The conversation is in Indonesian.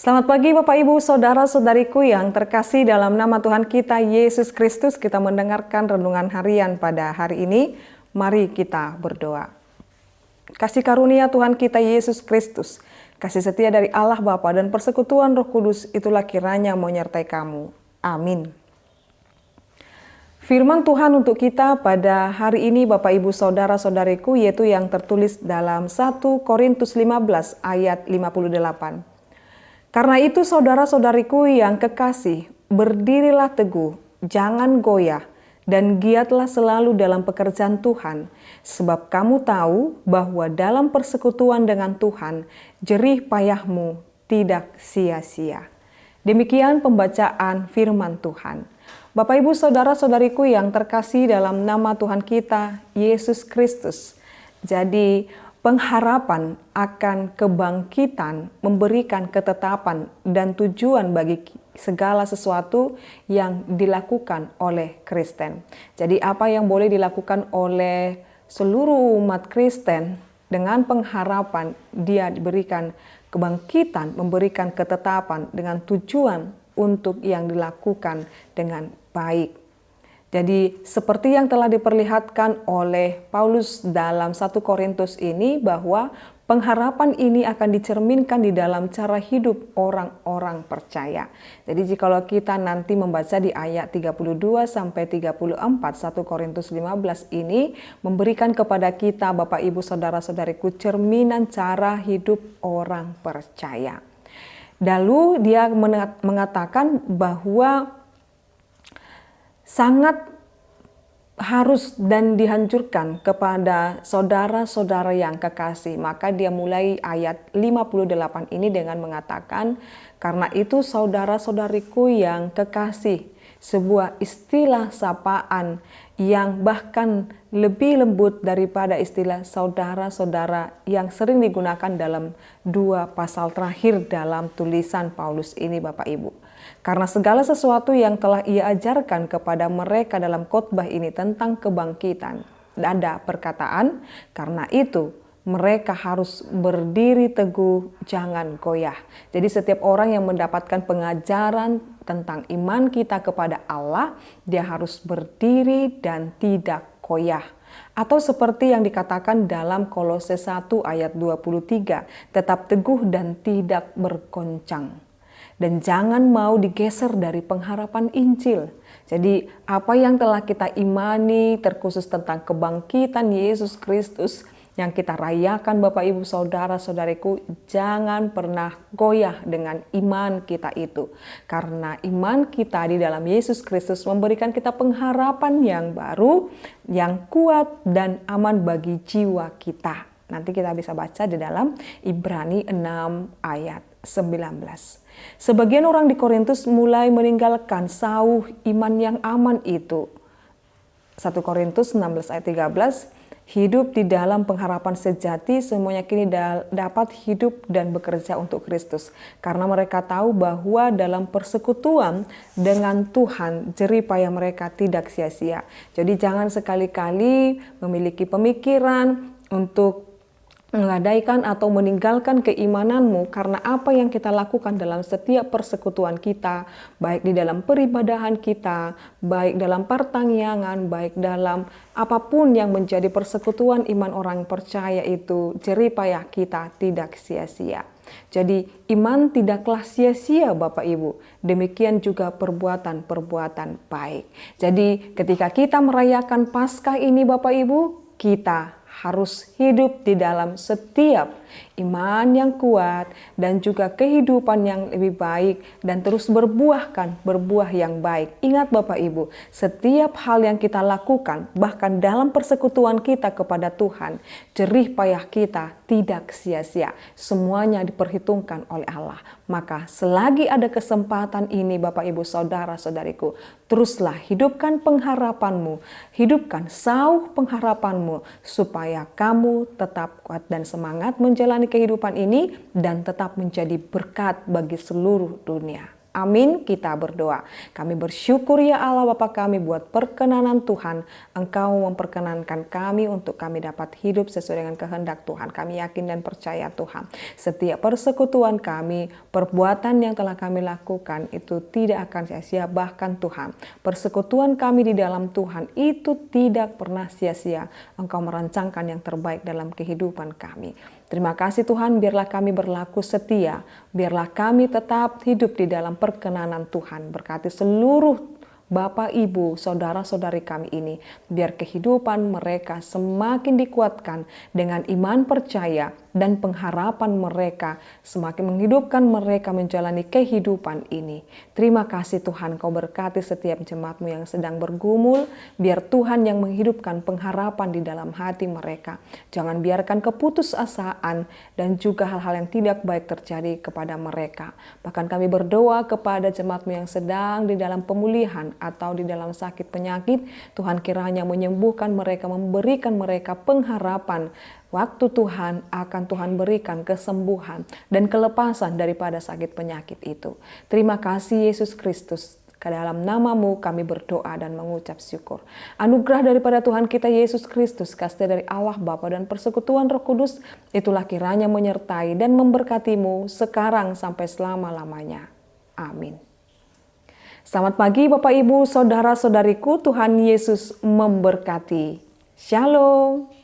Selamat pagi Bapak Ibu Saudara-saudariku yang terkasih dalam nama Tuhan kita Yesus Kristus. Kita mendengarkan renungan harian pada hari ini. Mari kita berdoa. Kasih karunia Tuhan kita Yesus Kristus, kasih setia dari Allah Bapa dan persekutuan Roh Kudus itulah kiranya menyertai kamu. Amin. Firman Tuhan untuk kita pada hari ini Bapak Ibu Saudara-saudariku yaitu yang tertulis dalam 1 Korintus 15 ayat 58. Karena itu saudara-saudariku yang kekasih, berdirilah teguh, jangan goyah, dan giatlah selalu dalam pekerjaan Tuhan. Sebab kamu tahu bahwa dalam persekutuan dengan Tuhan, jerih payahmu tidak sia-sia. Demikian pembacaan firman Tuhan. Bapak Ibu Saudara-saudariku yang terkasih dalam nama Tuhan kita, Yesus Kristus. Jadi, pengharapan akan kebangkitan memberikan ketetapan dan tujuan bagi segala sesuatu yang dilakukan oleh Kristen. Jadi apa yang boleh dilakukan oleh seluruh umat Kristen dengan pengharapan dia diberikan kebangkitan, memberikan ketetapan dengan tujuan untuk yang dilakukan dengan baik. Jadi seperti yang telah diperlihatkan oleh Paulus dalam 1 Korintus ini bahwa pengharapan ini akan dicerminkan di dalam cara hidup orang-orang percaya. Jadi jikalau kita nanti membaca di ayat 32 sampai 34 1 Korintus 15 ini memberikan kepada kita Bapak Ibu Saudara-saudariku cerminan cara hidup orang percaya. Lalu dia mengatakan bahwa sangat harus dan dihancurkan kepada saudara-saudara yang kekasih. Maka dia mulai ayat 58 ini dengan mengatakan, karena itu saudara-saudariku yang kekasih, sebuah istilah sapaan yang bahkan lebih lembut daripada istilah saudara-saudara yang sering digunakan dalam dua pasal terakhir dalam tulisan Paulus ini Bapak Ibu. Karena segala sesuatu yang telah ia ajarkan kepada mereka dalam khotbah ini tentang kebangkitan. Ada perkataan, karena itu mereka harus berdiri teguh, jangan goyah. Jadi setiap orang yang mendapatkan pengajaran tentang iman kita kepada Allah, dia harus berdiri dan tidak goyah. Atau seperti yang dikatakan dalam Kolose 1 ayat 23, tetap teguh dan tidak bergoncang. Dan jangan mau digeser dari pengharapan Injil. Jadi apa yang telah kita imani terkhusus tentang kebangkitan Yesus Kristus yang kita rayakan Bapak Ibu Saudara-saudariku, jangan pernah goyah dengan iman kita itu. Karena iman kita di dalam Yesus Kristus memberikan kita pengharapan yang baru, yang kuat dan aman bagi jiwa kita. Nanti kita bisa baca di dalam Ibrani 6 ayat 19. Sebagian orang di Korintus mulai meninggalkan sauh iman yang aman itu. 1 Korintus 16 ayat 13, hidup di dalam pengharapan sejati semuanya kini dapat hidup dan bekerja untuk Kristus. Karena mereka tahu bahwa dalam persekutuan dengan Tuhan jerih payah mereka tidak sia-sia. Jadi jangan sekali-kali memiliki pemikiran untuk menggadaikan atau meninggalkan keimananmu karena apa yang kita lakukan dalam setiap persekutuan kita, baik di dalam peribadahan kita, baik dalam pertangyangan, baik dalam apapun yang menjadi persekutuan iman orang percaya itu, jerih payah kita tidak sia-sia. Jadi iman tidaklah sia-sia Bapak Ibu, demikian juga perbuatan-perbuatan baik. Jadi ketika kita merayakan Paskah ini Bapak Ibu, kita harus hidup di dalam setiap iman yang kuat dan juga kehidupan yang lebih baik dan terus berbuah yang baik. Ingat Bapak Ibu, setiap hal yang kita lakukan bahkan dalam persekutuan kita kepada Tuhan, jerih payah kita tidak sia-sia. Semuanya diperhitungkan oleh Allah. Maka selagi ada kesempatan ini Bapak Ibu Saudara-saudariku, teruslah hidupkan pengharapanmu, hidupkan sauh pengharapanmu supaya kamu tetap kuat dan semangat menjalani kehidupan ini dan tetap menjadi berkat bagi seluruh dunia. Amin, kita berdoa. Kami bersyukur ya Allah Bapa kami buat perkenanan Tuhan. Engkau memperkenankan kami untuk kami dapat hidup sesuai dengan kehendak Tuhan. Kami yakin dan percaya Tuhan. Setiap persekutuan kami, perbuatan yang telah kami lakukan itu tidak akan sia-sia. Bahkan Tuhan, persekutuan kami di dalam Tuhan itu tidak pernah sia-sia. Engkau merancangkan yang terbaik dalam kehidupan kami. Terima kasih Tuhan, biarlah kami berlaku setia, biarlah kami tetap hidup di dalam perkenanan Tuhan. Berkati seluruh Bapak, Ibu, saudara-saudari kami ini, biar kehidupan mereka semakin dikuatkan dengan iman percaya dan pengharapan mereka semakin menghidupkan mereka menjalani kehidupan ini. Terima kasih Tuhan, Kau berkati setiap jemaat-Mu yang sedang bergumul, biar Tuhan yang menghidupkan pengharapan di dalam hati mereka. Jangan biarkan keputusasaan dan juga hal-hal yang tidak baik terjadi kepada mereka. Bahkan kami berdoa kepada jemaat-Mu yang sedang di dalam pemulihan atau di dalam sakit penyakit, Tuhan kiranya menyembuhkan mereka, memberikan mereka pengharapan. Waktu Tuhan akan Tuhan berikan kesembuhan dan kelepasan daripada sakit penyakit itu. Terima kasih Yesus Kristus. Ke dalam nama-Mu kami berdoa dan mengucap syukur. Anugerah daripada Tuhan kita Yesus Kristus, kasih dari Allah Bapa dan persekutuan Roh Kudus, itulah kiranya menyertai dan memberkati-Mu sekarang sampai selama-lamanya. Amin. Selamat pagi Bapak Ibu, saudara-saudariku, Tuhan Yesus memberkati. Shalom.